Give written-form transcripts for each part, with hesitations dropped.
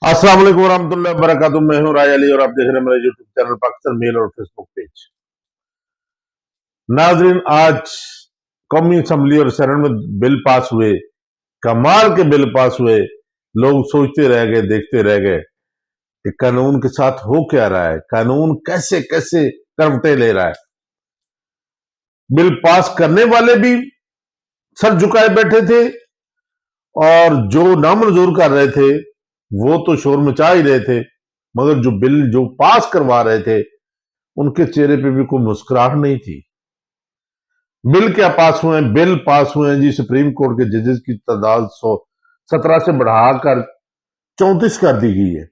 अस्सलाम वालेकुम वरहमतुल्लाहि वबरकातुहू। मैं हूं राय अली और आप देख रहे हैं मेरा यूट्यूब चैनल पाकिस्तान मेल और फेसबुक पेज। नाजरीन, आज कौमी असम्बली और सेनेट में बिल पास हुए, कमाल के बिल पास हुए। लोग सोचते रह गए, देखते रह गए कि कानून के साथ हो क्या रहा है, कानून कैसे कैसे करवटें ले रहा है। बिल पास करने वाले भी सर झुकाए बैठे थे और जो नामंजूर कर रहे थे वो तो शोर मचा ही रहे थे, मगर जो बिल जो पास करवा रहे थे उनके चेहरे पे भी कोई मुस्कुराहट नहीं थी। बिल क्या पास हुए हैं? बिल पास हुए हैं जी, सुप्रीम कोर्ट के जजेस की तादाद 17 से बढ़ाकर 34 कर दी गई है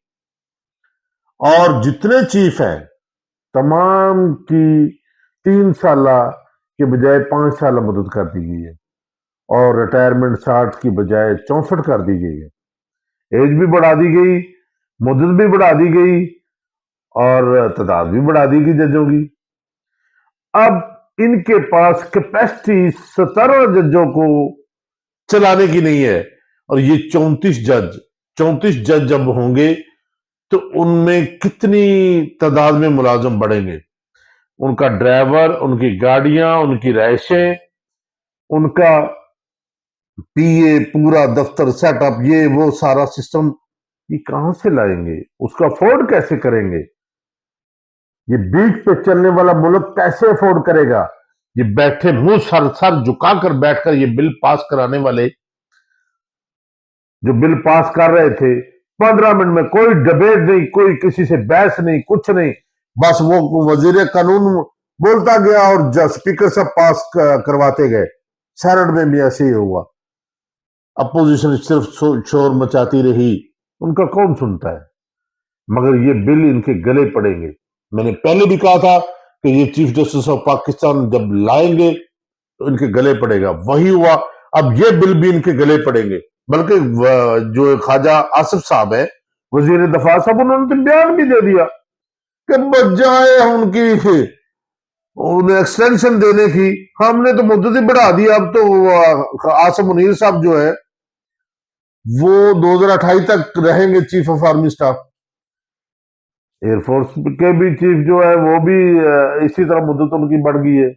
और जितने चीफ हैं तमाम की 3 साल के बजाय 5 साल मुद्दत कर दी गई है और रिटायरमेंट 60 की बजाय 64 कर दी गई है। एज भी बढ़ा दी गई, मुद्दत भी बढ़ा दी गई और तादाद भी बढ़ा दी गई जजों की। अब इनके पास कैपेसिटी 17 जजों को चलाने की नहीं है और ये 34 जज जब होंगे तो उनमें कितनी तादाद में मुलाजम बढ़ेंगे। उनका ड्राइवर, उनकी गाड़ियां, उनकी रहायशें, उनका पीए, पूरा दफ्तर सेटअप, ये वो सारा सिस्टम ये कहां से लाएंगे? उसका अफोर्ड कैसे करेंगे? ये बीच पे चलने वाला मुल्क कैसे अफोर्ड करेगा? ये बैठे मुंह सर सर झुकाकर बैठकर ये बिल पास कराने वाले जो बिल पास कर रहे थे 15 मिनट में कोई डिबेट नहीं, कोई किसी से बहस नहीं, कुछ नहीं, बस वो वजीर कानून बोलता गया और स्पीकर से पास करवाते गए। सेनेट में भी ऐसे ही हुआ, अपोजिशन सिर्फ शोर मचाती रही, उनका कौन सुनता है? मगर ये बिल इनके गले पड़ेंगे। मैंने पहले भी कहा था कि ये चीफ जस्टिस ऑफ पाकिस्तान जब लाएंगे तो इनके गले पड़ेगा, वही हुआ। अब ये बिल भी इनके गले पड़ेंगे। बल्कि जो ख्वाजा आसिफ साहब है, वजीर दफा साहब, उन्होंने तो बयान भी दे दिया कि बजाय उनकी उन्हें एक्सटेंशन देने की हमने तो मुद्दत ही बढ़ा दी। अब तो आसिम मुनीर साहब जो है वो 2028 तक रहेंगे chief of army staff. Air force के भी चीफ जो है वो भी इसी तरह मुद्दत उनकी बढ़ गई है।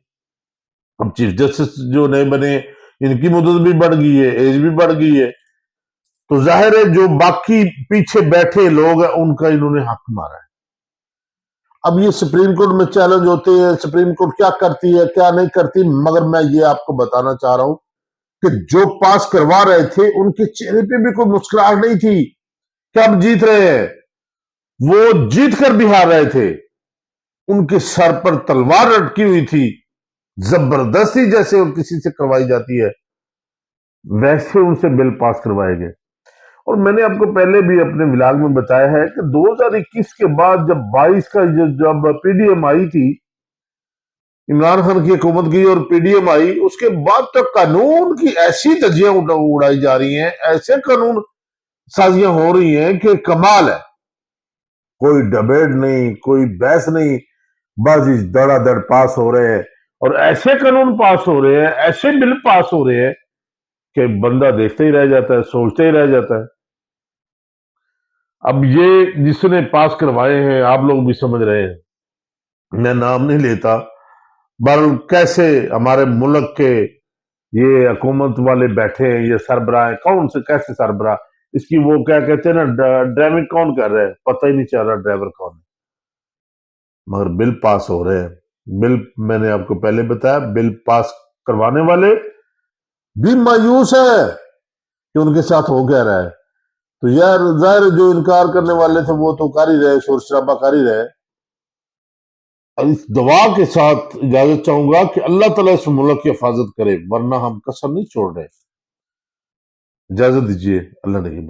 अब चीफ जस्टिस जो नए बने इनकी मुद्दत भी बढ़ गई है, एज भी बढ़ गई है, तो जाहिर है जो बाकी पीछे बैठे लोग हैं उनका इन्होंने हक मारा है। अब ये सुप्रीम कोर्ट में चैलेंज होते हैं, सुप्रीम कोर्ट क्या करती है क्या नहीं करती, मगर मैं ये आपको बताना चाह रहा हूं कि जो पास करवा रहे थे उनके चेहरे पे भी कोई मुस्कुराहट नहीं थी कि हम जीत रहे हैं। वो जीत कर भी हार रहे थे, उनके सर पर तलवार लटकी हुई थी, जबरदस्ती जैसे वो किसी से करवाई जाती है वैसे उनसे बिल पास करवाए गए। और मैंने आपको पहले भी अपने व्लॉग में बताया है कि 2021 के बाद जब 22 का जब पीडीएम आई थी, इमरान खान की हुकूमत की और पीडीएम आई, उसके बाद तो कानून की ऐसी धज्जियां उड़ाई जा रही हैं, ऐसे कानून साजियां हो रही हैं कि कमाल है। कोई डिबेट नहीं, कोई बहस नहीं, बस धड़ाधड़ पास हो रहे हैं और ऐसे कानून पास हो रहे हैं, ऐसे बिल पास हो रहे हैं कि बंदा देखते ही रह जाता है, सोचते ही रह जाता है। अब ये जिसने पास करवाए हैं आप लोग भी समझ रहे हैं, मैं नाम नहीं लेता, बहरहाल कैसे हमारे मुल्क के ये हुकूमत वाले बैठे हैं, ये सरबराह है, कौन से कैसे सरबराह, इसकी वो क्या कहते हैं ना, ड्राइविंग कौन कर रहा है पता ही नहीं चल रहा ड्राइवर कौन है, मगर बिल पास हो रहे हैं। बिल मैंने आपको पहले बताया, बिल पास करवाने वाले भी मायूस है कि उनके साथ हो क्या रहा है। तो यार जाहिर जो इनकार करने वाले थे वो तो कर ही रहे, शोर शराबा कर ही रहे। इस दुआ के साथ इजाजत चाहूंगा कि अल्लाह ताला इस मुल्क की हिफाजत करे, वरना हम कसर नहीं छोड़ रहे। इजाजत दीजिए, अल्लाह ने